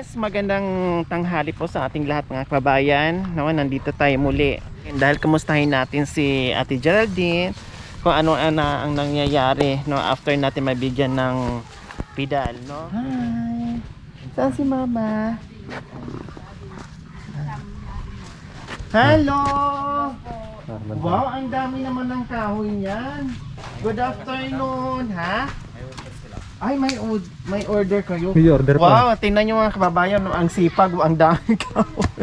Yes, magandang tanghali po sa ating lahat mga kababayan. No, nandito tayo muli. Dahil kumustahin natin si Ate Geraldine kung ano ang nangyayari no after natin mabigyan ng pedal, no. Hi. Saan si Mama? Hello. Wow, ang dami naman ng kahoy niyan. Good afternoon, ha? Ay, may order kayo. May order pa. Wow, tingnan nyo mga kababayan, no, ang sipag, ang dami kahoy.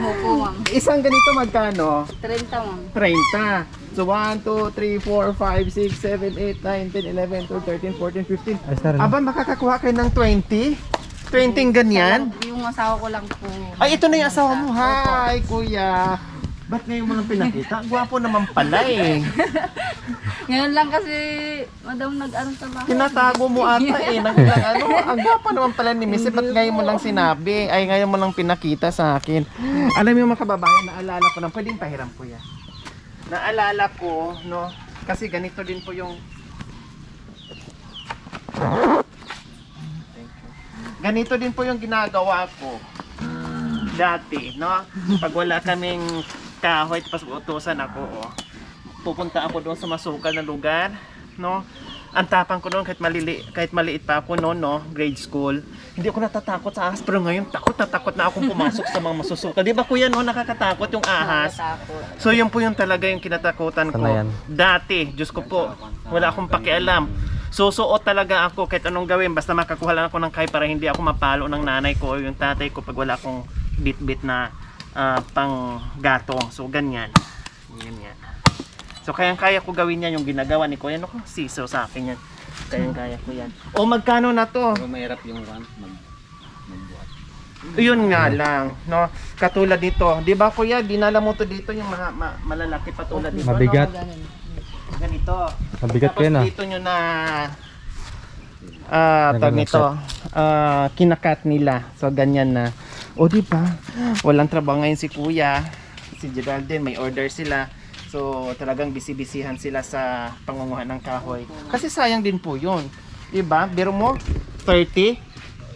Opo, ma'am. Isang ganito magkano? 30, ma'am. 30. So 1, 2, 3, 4, 5, 6, 7, 8, 9, 10, 11, 12, 13, 14, 15. Ay, sir, Aba, makakakuha kayo ng 20? 20 ganyan? Yung asawa ko lang po. Ay, ito na yung asawa mo. Hi, kuya. Ba't ngayon mo lang pinakita? Gwapo naman pala eh. Ngayon lang kasi, madam, nag-ano sa bahay. Tinatago mo ata eh. Ang gwapo naman pala ni Missy. Ba't ngayon mo lang sinabi? Ay, ngayon mo lang pinakita sa akin. Alam mo mga kababayan, naalala ko lang. Pwedeng pahiram ko yan. Naalala ko, no? Kasi ganito din po yung... Ganito din po yung ginagawa ko dati, no? Pag wala kaming kahoy, tapos utusan ako, oh. Pupunta ako doon sa masukal na lugar, no? Ang tapang ko doon kahit maliit pa ako noon, no? Grade school. Hindi ako natatakot sa ahas, pero ngayon takot na akong pumasok sa mga masusukal. Di ba kuya, no? Nakakatakot yung ahas. Nakatakot. So yun po yung talaga yung kinatakutan ko. Sana yan. Dati, Diyos ko po, wala akong pakialam. Susuot talaga ako kahit anong gawin, basta makakuha lang ako ng kay para hindi ako mapalo ng nanay ko o yung tatay ko pag wala akong bit-bit na pang gatong. So ganyan. Ganyan. So kayang-kaya ko gawin yan yung ginagawa ni Kuya. Naku, siso sa akin yan. Kayang-kaya ko yan. O magkano na to? Pero mahirap yung magbuhat. Yun nga lang, no? Katulad dito. 'Di ba Kuya, dinala mo to dito yung mga malalaki patulad dito, Mabigat. Ganun. no? Ganito. Mabigat Tapos ko yun ah. dito nyo na tag nito, kinakat nila. So ganyan na. O di ba? Walang trabaho ngayon si Kuya, si Geraldine, may order sila. So talagang busy-busyhan sila sa pangunguha ng kahoy. Kasi sayang din po 'yun. 'Di ba? Biro mo 30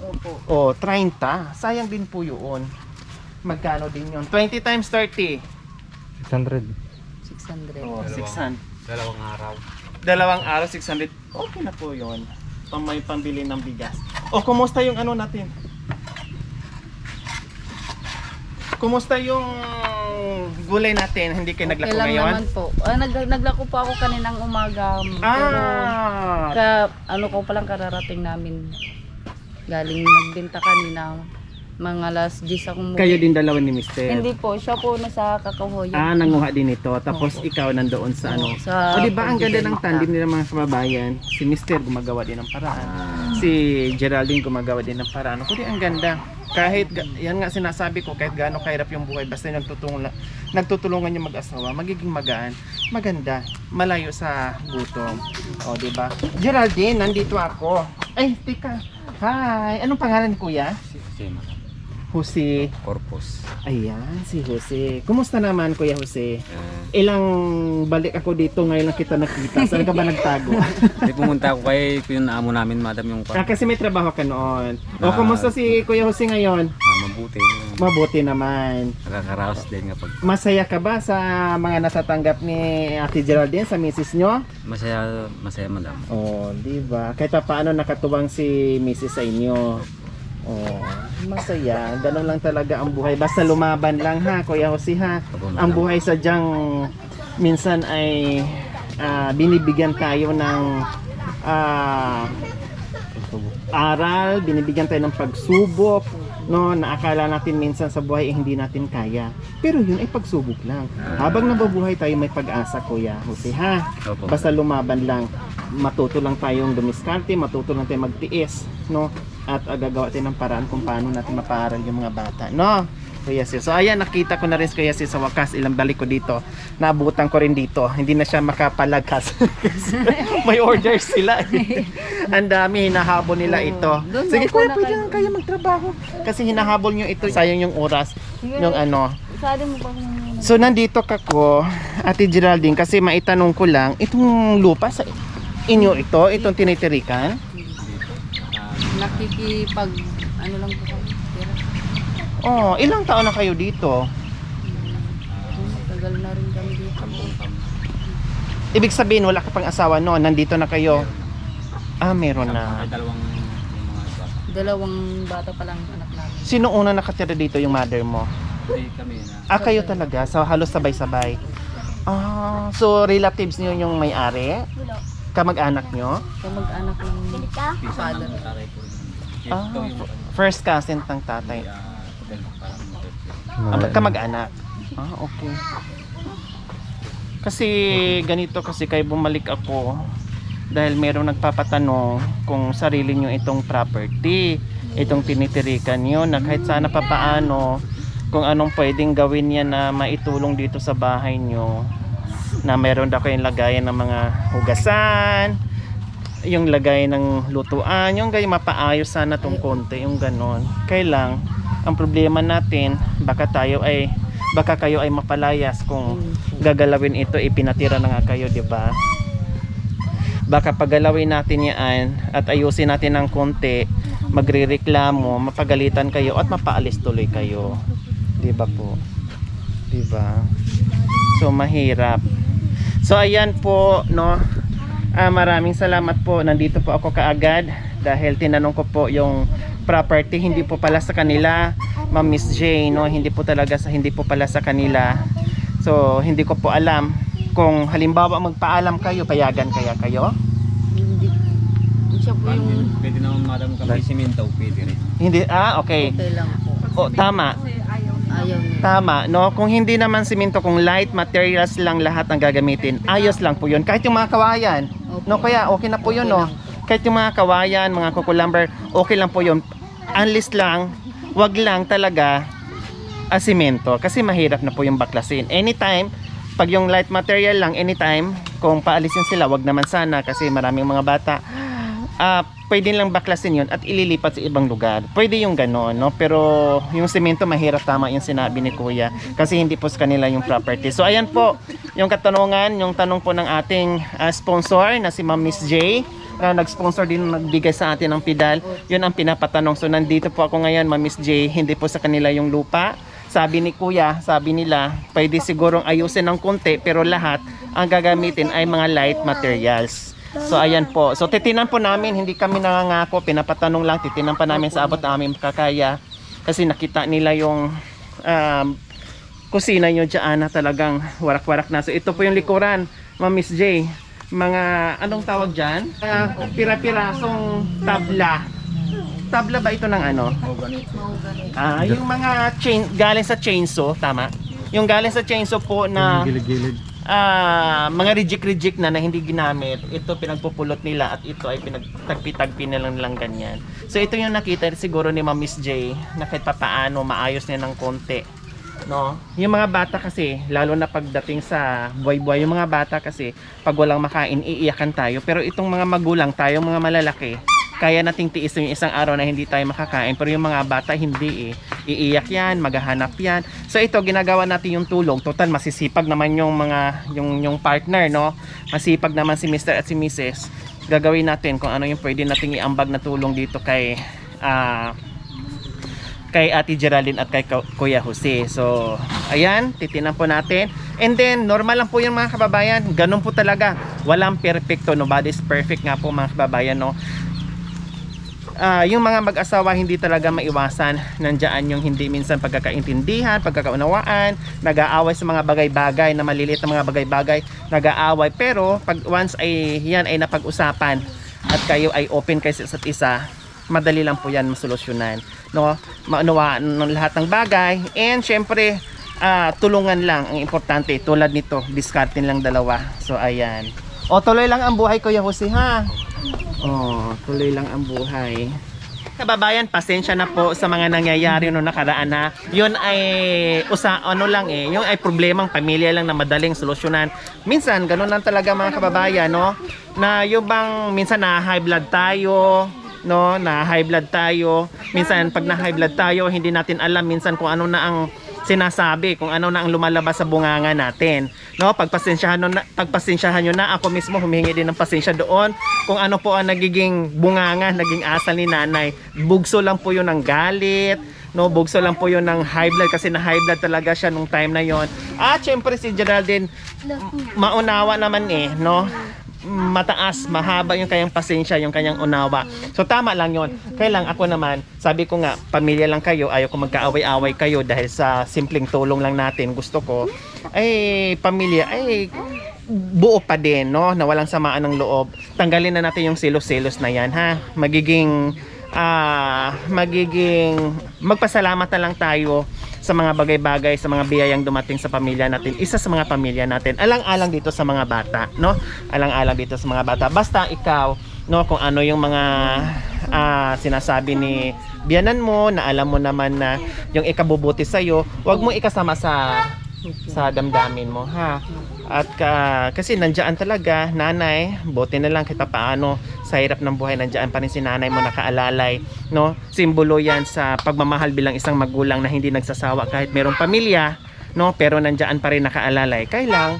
Opo. o 30, sayang din po 'yun. Magkano din 'yun? 20 times 30. 600. 600. Oh, 600. Dalawang araw. Dalawang araw, 600. Okay na po yun. May pambili ng bigas. O, kumusta yung ano natin? Kumusta yung gulay natin? Hindi kayo naglako Okay lang ngayon? naman po. Naglako po ako kaninang umaga. Pero, ano ko palang kararating namin. Galing nagbenta kanina. Mga last 10 akong muli. Kayo din dalawa ni Mister? Hindi po, siya po nasa Kakahoy. Nanguha din ito. Tapos ikaw nandoon sa ano. Sa O diba ang ganda ng pagbibenta. tandem nila mga kababayan? Si Mister gumagawa din ng paraan. Si Geraldine gumagawa din ng paraan. Kundi ang ganda. Kahit, yan nga sinasabi ko, kahit gaano kahirap yung buhay, basta nagtutulungan yung mag-asawa, magiging magaan, maganda, malayo sa gutom. O diba? Geraldine, nandito ako. Ay, tika. Hi. Anong pangalan ni Kuya? Same. Jose. Corpus. Ayan, si Jose. Kumusta naman, Kuya Jose? Ilang balik ako dito, ngayon lang kita nakita. Saan ka ba nagtago? Hindi pumunta ako kay yung amo namin, madam, yung Kasi may trabaho ka noon. O, kumusta si Kuya Jose ngayon? mabuti. Mabuti naman. Nakakaraos din kapag Masaya ka ba sa mga nasatanggap ni Ate Geraldine, sa misis nyo? masaya, madam. Oh, di ba? Kahit pa paano nakatuwang si misis sa inyo. Oh, masaya. Ganun lang talaga ang buhay. Basta lumaban lang ha, Kuya Jose ha. Opo, madam. Ang buhay sadyang minsan ay binibigyan tayo ng aral, binibigyan tayo ng pagsubok, no, na akala natin minsan sa buhay hindi natin kaya. Pero yun ay pagsubok lang. Habang nabubuhay tayo may pag-asa, Kuya Jose ha. Opo. Basta lumaban lang. Matuto lang tayong dumiskarte, matuto lang tayong magtiis, no? At gagawa tayo ng paraan kung paano natin mapaaral yung mga bata, no? Kuya Sis. So ayan, nakita ko na rin si Kuya Sis sa wakas, ilang balik ko dito. Naabutan ko rin dito. Hindi na siya makapalagkas. May orders sila. Ang dami, hinahabol nila ito. Doon Sige daw po Kuya, na pwede kayo. lang kayo magtrabaho. Kasi hinahabol nyo ito. Sayang yung oras. Yung ano. Sali mo pa muna. So nandito kako, Ate Geraldine, kasi maitanong ko lang, itong lupa sa inyo ito, itong tinitirikan? Nakikipag, ano lang po kami. Oh, ilang taon na kayo dito? Matagal na rin kami dito. Ibig sabihin, wala ka pang asawa noon, nandito na kayo. Ah, meron na. May dalawang yung mga bata. Dalawang bata pa lang anak namin. Sino una nakatira dito, yung mother mo? Hindi kami na. Ah, kayo talaga? So, halos sabay-sabay. Ah, so relatives niyo yung may-ari? Kamag-anak nyo? Kamag-anak ng Pisa father. ng taray ko. Ah, Ito yung first cousin ng tatay. hotel parang hotel. Ah, kamag-anak? Ah, okay. Kasi ganito kasi kayo bumalik ako dahil merong nagpapatanong kung sarili nyo itong property, itong tinitirikan nyo na kahit sana papaano kung anong pwedeng gawin yan na maitulong dito sa bahay nyo, na meron daw kayong lagayan ng mga hugasan, yung lagay ng lutuan, yung ganyan mapaayos sana tong konti, yung ganon. Kailang ang problema natin, baka kayo ay mapalayas kung gagalawin ito, ipinatira na nga kayo, di ba? Baka paggalawin natin yan at ayusin natin ng konti, magrereklamo, mapagalitan kayo at mapaalis tuloy kayo. Di ba po? Di ba? So mahirap. So ayan po, no. Maraming salamat po. Nandito po ako kaagad dahil tinanong ko po yung property, hindi po pala sa kanila, Ma'am Miss J, no. Hindi po pala sa kanila. So hindi ko po alam kung halimbawa magpaalam kayo, payagan kaya kayo? Hindi. Siya po yung Pwede naman madam kami simento, pwede rin. Hindi, okay. okay lang po. O, tama. Ayaw niya. Tama, no? Kung hindi naman simento, kung light materials lang lahat ang gagamitin, ayos lang po yun. Kahit yung mga kawayan, no? Kaya okay na po yun, no? Kahit yung mga kawayan, mga kukulamber, okay lang po yun. Unless lang, wag lang talaga simento. Kasi mahirap na po yung baklasin. Anytime, pag yung light material lang, anytime, kung paalisin sila, wag naman sana kasi maraming mga bata. Pwede lang baklasin yun at ililipat sa ibang lugar. Pwede yung gano'n, no? Pero yung semento mahirap, tama yung sinabi ni Kuya kasi hindi po sa kanila yung property. So ayan po yung katanungan, yung tanong po ng ating sponsor na si Ma'am Miss J, nag-sponsor din, nagbigay sa atin ng pedal. Yun ang pinapatanong. So nandito po ako ngayon, Ma'am Miss J, hindi po sa kanila yung lupa. Sabi ni Kuya, sabi nila, pwede sigurong ayusin ng konti pero lahat ang gagamitin ay mga light materials. So ayan po. So titinan po namin, hindi kami nangangako, pinapatanong lang, titinan pa namin sa abot na aming kakaya. Kasi nakita nila yung kusina nyo dyan na talagang warak-warak na. So ito po yung likuran, Ma'am Miss J. Mga, anong tawag dyan? Pira-pirasong tabla. Tabla ba ito ng ano? Yung mga galing sa chainsaw, tama? Yung galing sa chainsaw po na Gilid-gilid. mga reject na hindi ginamit, ito pinagpupulot nila at ito ay pinagtagpi-tagpi na lang ganyan. So ito yung nakita siguro ni Ma'am Miss J na kahit papaano maayos niya ng konti, no? Yung mga bata kasi, lalo na pagdating sa buhay-buhay, yung mga bata kasi pag walang makain, iiyakan tayo. Pero itong mga magulang, tayong mga malalaki, kaya nating tiis yung isang araw na hindi tayo makakain, pero yung mga bata hindi iiyak yan, maghahanap yan. So ito, ginagawa natin yung tulong. Total masisipag naman yung yung partner, no? Masipag naman si Mr. at si Mrs. Gagawin natin kung ano yung pwede nating iambag na tulong dito kay Ate Geraldine at kay Kuya Jose. So ayan, titinan po natin. And then normal lang po yung mga kababayan, ganun po talaga. Walang perfecto, nobody is perfect nga po mga kababayan, no? Yung mga mag-asawa hindi talaga maiwasan, nandiyan yung hindi minsan pagkakaintindihan, pagkakaunawaan, nag-aaway sa mga bagay-bagay na maliliit na mga bagay-bagay, nag-aaway, pero pag once ay yan ay napag-usapan at kayo ay open kayo sa isa't isa, madali lang po yan masolusyonan, no? Maunawaan ng lahat ng bagay, and syempre tulungan lang ang importante. Tulad nito, discardin lang dalawa. So ayan, tuloy lang ang buhay, Kuya Jose, ha? Tuloy lang ang buhay. Kababayan, pasensya na po sa mga nangyayari noong nakaraan, ha. Yun ay yun ay problemang pamilya lang na madaling solusyonan. Minsan ganun lang talaga mga kababayan, no? Na yung bang minsan na high blood tayo, no? Na high blood tayo. Minsan pag na high blood tayo, hindi natin alam minsan kung ano na ang sinasabi, kung ano na ang lumalabas sa bunganga natin, no? Pagpasensyahan nyo na, ako mismo humihingi din ng pasensya doon kung ano po ang nagiging bunganga, naging asal ni nanay. Bugso lang po yun ng galit, no, bugso lang po yun ng high blood kasi na high blood talaga siya nung time na yon. At syempre si Geraldine maunawa naman no, mataas, mahaba yung kanyang pasensya, yung kanyang unawa. So tama lang yon. Kaya lang ako naman, sabi ko nga, pamilya lang kayo, ayaw ko magkaaway-away kayo dahil sa simpleng tulong lang natin. Gusto ko ay pamilya ay buo pa din, no, na walang samaan ng loob. Tanggalin na natin yung selos-selos na yan, ha. Magiging magpasalamat na lang tayo sa mga bagay-bagay, sa mga biyayang dumating sa pamilya natin, isa sa mga pamilya natin. Alang-alang dito sa mga bata, no? Alang-alang dito sa mga bata. Basta ikaw, no, kung ano yung mga sinasabi ni biyanan mo, na alam mo naman na yung ikabubuti sa'yo, huwag mo ikasama sa damdamin mo, ha. At kasi nandiyan talaga, nanay, buti na lang kita paano sa hirap ng buhay, nandiyan pa rin si nanay mo nakaalalay, no? Simbolo yan sa pagmamahal bilang isang magulang na hindi nagsasawa kahit merong pamilya, no? Pero nandiyan pa rin nakaalalay. Kaya lang,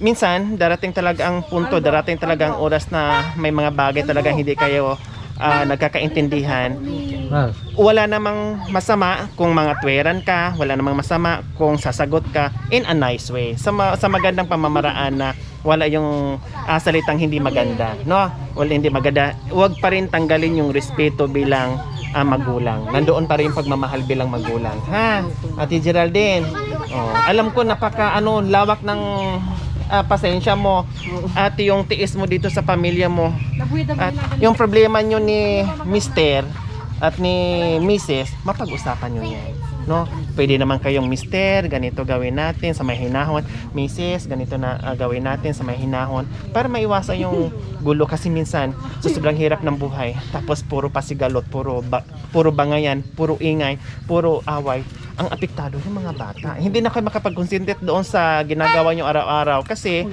minsan, darating talaga ang punto, darating talaga ang oras na may mga bagay talaga hindi kayo nagkakaintindihan. Wala namang masama kung mga tuweran ka, wala namang masama kung sasagot ka in a nice way, sa magandang pamamaraan na wala yung salitang hindi maganda, no? Wala hindi maganda, huwag pa rin tanggalin yung respeto bilang magulang. Nandoon pa rin pagmamahal bilang magulang, ha? Ate Geraldine, alam ko napaka lawak ng pasensya mo at yung tiis mo dito sa pamilya mo. At yung problema nyo ni Mister at ni Mrs. mapag-usapan nyo yan, no? Pwede naman kayong Mister, ganito gawin natin sa may hinahon, Mrs. ganito na gawin natin sa may hinahon, para maiwasan yung gulo. Kasi minsan sa sobrang hirap ng buhay, tapos puro pasigalot, puro bangayan, puro ingay, puro away, ang apektado yung mga bata. Hindi na kayo makapag-concentrate doon sa ginagawa nyo araw-araw kasi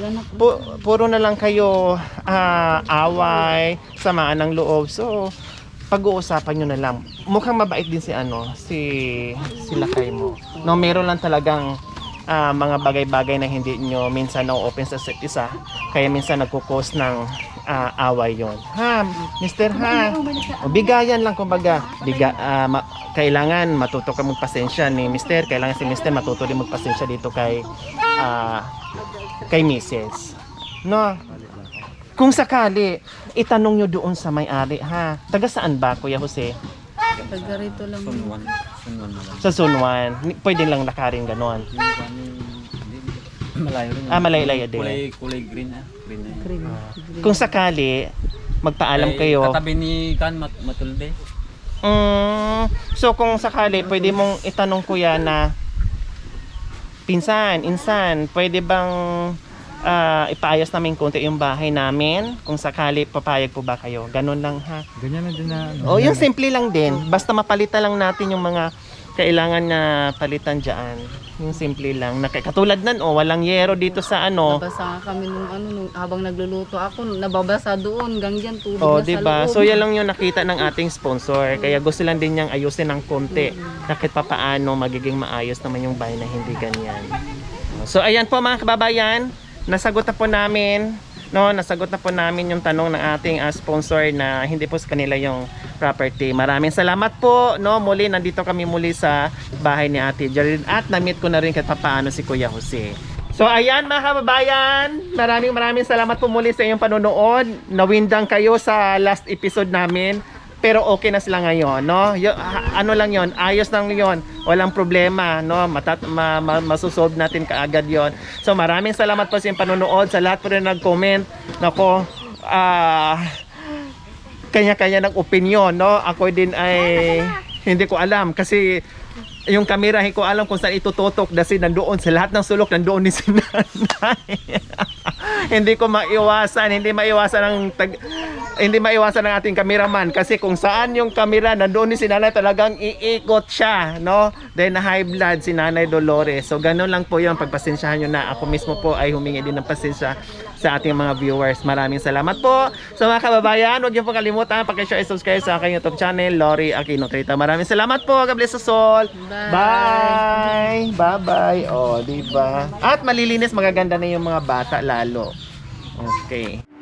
puro na lang kayo away, samaan ng loob. So pag-uusapan nyo na lang. Mukhang mabait din si lakay mo, no? Meron lang talagang mga bagay-bagay na hindi nyo minsan na-open sa isa, kaya minsan nagkukos ng away yon, ha, Mister, ha. O bigayan lang, kumbaga kailangan matuto ka magpasensya ni Mister, kailangan si Mister matuto din magpasensya dito kay Mrs., no? Kung sakali itanong nyo doon sa may-ari, ha. Taga saan ba, Kuya Jose? Taga rito lang. Sunwan na lang. Sa Sunwan. Pwede lang lakarin ganon. Malayo rin. Malayo din. Kulay green, green na yun. Green. Kung sakali magpaalam kayo. Katabi ni Kan Matulde. So kung sakali pwede mong itanong, kuya, na pinsan, insan, pwede bang ipaayos namin konti yung bahay namin? Kung sakali, papayag po ba kayo? Ganun lang, ha. Ganyan na din na. Yung simple lang din. Basta mapalitan lang natin yung mga kailangan na palitan dyan. Yung simple lang. Katulad nan, walang yero dito sa Nabasa nga kami nung habang nagluluto ako, nababasa doon, hanggang tubig na sa diba? loob. So yan lang yung nakita ng ating sponsor. Kaya gusto lang din niyang ayusin ng konti. Nakit pa paano magiging maayos naman yung bahay na hindi ganyan. So ayan po mga kababayan, nasagot na po namin, no? Nasagot na po namin yung tanong ng ating sponsor na hindi po sa kanila yung property. Maraming salamat po, no? Muli nandito kami muli sa bahay ni Ate Geraldine at na-meet ko na rin kahit paano si Kuya Jose. So ayan mga kababayan, maraming salamat po muli sa inyong panonood. Nawindang kayo sa last episode namin. Pero okay na sila ngayon, no? Ano lang yon, ayos lang yon, walang problema, no? Masusolve natin kaagad yon. So maraming salamat po sa inyong panonood, sa lahat po rin nag-comment. Nako, kanya-kanya ng opinion, no? Ako din ay hindi ko alam kasi yung camera, hindi ko alam kung saan itututok kasi nandoon sa lahat ng sulok, nandoon ni si nanay. Hindi maiwasan ng ating cameraman kasi kung saan yung camera, nandoon ni si nanay, talagang iikot siya, no? Then high blood si Nanay Dolores. So ganun lang po yun, pagpasensyahan nyo na. Ako mismo po ay humingi din ng pasensya sa ating mga viewers. Maraming salamat po sa mga kababayan. Huwag niyo po kalimutan pag-share at subscribe sa aking YouTube channel, Lori Aquino Trita. Maraming salamat po. God bless us all. Bye. Bye. Diba? At malilinis, magaganda na yung mga bata lalo. Okay.